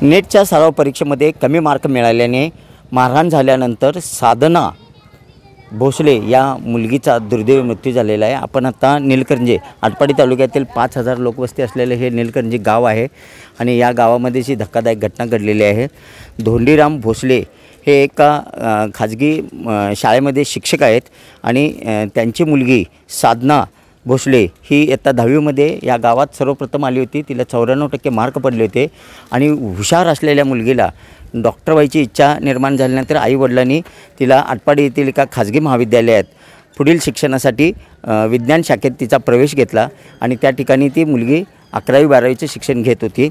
नेटच्या सराव परीक्षेमध्ये कमी मार्क मिळाल्याने मारहाण झाल्यानंतर साधना भोसले या मुलगीचा दुर्दैवी मृत्यू झालेला आहे। आपण आता निलकंठे आटपाडी तालुक्यातील 5000 लोकवस्ती असलेले हे निलकंठे गाव आहे आणि या गावामध्ये जी धक्कादायक घटना घडलेली आहे। धोंडीराम भोसले हे एका खाजगी शाळेमध्ये शिक्षक आहेत आणि त्यांची मुलगी साधना भोसले ही इयत्ता 10वी मध्ये या गावात सर्वप्रथम आली होती। तिला 94% मार्क पडले होते आणि हुशार असलेल्या मुलगीला डॉक्टर व्हायची इच्छा निर्माण झाल्यानंतर आईवडिलांनी तिला आटपाडी येथील एका खाजगी महाविद्यालयात पुढील शिक्षणासाठी विज्ञान शाखेत तिचा प्रवेश घेतला आणि त्या ठिकाणी ती मुलगी 11वी 12वीचे शिक्षण घेत होती।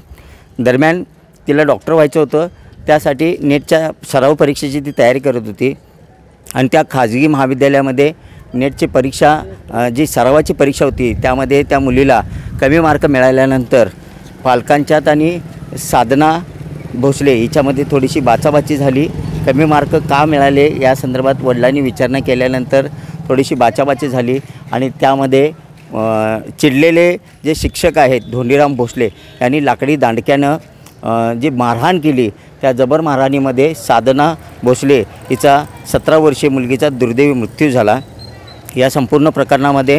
दरम्यान तिला डॉक्टर व्हायचं होतं, त्यासाठी नेटच्या सराव परीक्षेची ती तयारी करत होती आणि त्या खाजगी महाविद्यालयामध्ये नेटची परीक्षा जी सरावाची परीक्षा होती त्यामध्ये त्या मुलीला कमी मार्क मिळाल्यानंतर पालकांच्यात आणि साधना भोसले हिच्यामध्ये थोडीशी बाचाबाची झाली। कमी मार्क का मिळाले या संदर्भात वडिलांनी विचारणा केल्यानंतर थोडीशी बाचाबाची झाली आणि त्यामध्ये चिडलेले जे शिक्षक आहेत धोंडीराम भोसले यांनी लाकडी दांडक्यानं जी मारहाण केली, त्या जबर मारहाणीमध्ये साधना भोसले हिचा 17 वर्षीय मुलगीचा दुर्दैवी मृत्यू झाला। या संपूर्ण प्रकरणामध्ये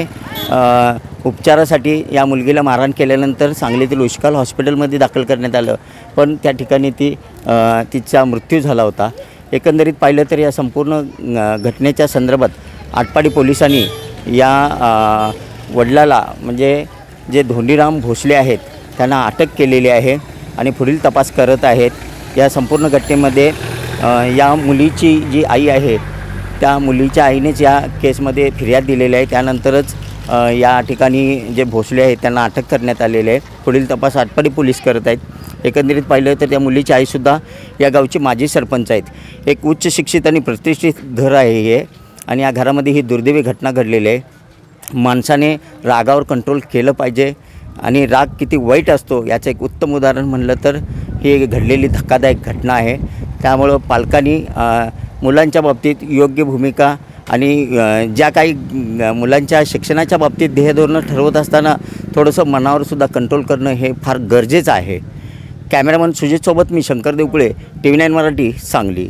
उपचारासाठी या मुलगीला मारहाण केल्यानंतर सांगलीतील उष्काल हॉस्पिटलमध्ये दाखल करण्यात आलं, पण त्या ठिकाणी तिचा मृत्यू झाला होता। एकंदरीत पाहिलं तर या संपूर्ण घटनेच्या संदर्भात आटपाडी पोलिसांनी या वडिलाला म्हणजे जे धोंडीराम भोसले आहेत त्यांना अटक केलेली आहे आणि पुढील तपास करत आहेत। या संपूर्ण घटनेमध्ये या मुलीची जी आई आहे त्या मुलीच्या आईनेच या केसमध्ये फिर्याद दिलेली आहे। त्यानंतरच या ठिकाणी जे भोसले आहेत त्यांना अटक करण्यात आलेले आहे। पुढील तपास आटपाडी पोलीस करत आहेत। एकंदरीत पाहिलं तर त्या मुलीची आईसुद्धा या गावची माजी सरपंच आहेत। एक उच्च शिक्षित आणि प्रतिष्ठित घर आहे हे आणि या घरामध्ये ही दुर्दैवी घटना घडलेली आहे। माणसाने रागावर कंट्रोल केलं पाहिजे आणि राग किती वाईट असतो याचं एक उत्तम उदाहरण म्हणलं तर ही घडलेली धक्कादायक घटना आहे। त्यामुळं पालकांनी मुलांच्या बाबतीत योग्य भूमिका आणि ज्या काही मुलांच्या शिक्षणाच्या बाबतीत ध्येयधोरणं ठरवत असताना थोडंसं मनावरसुद्धा कंट्रोल करणं हे फार गरजेचं आहे। कॅमेरामन सुजितसोबत मी शंकर देवकुळे, TV9 मराठी, सांगली।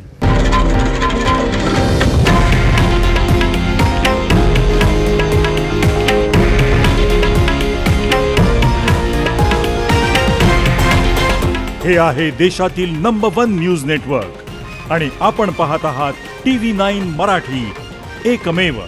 हे आहे देशातील नंबर 1 न्यूज नेटवर्क आणि आपण पाहत आहात TV9 मराठी, एकमेव।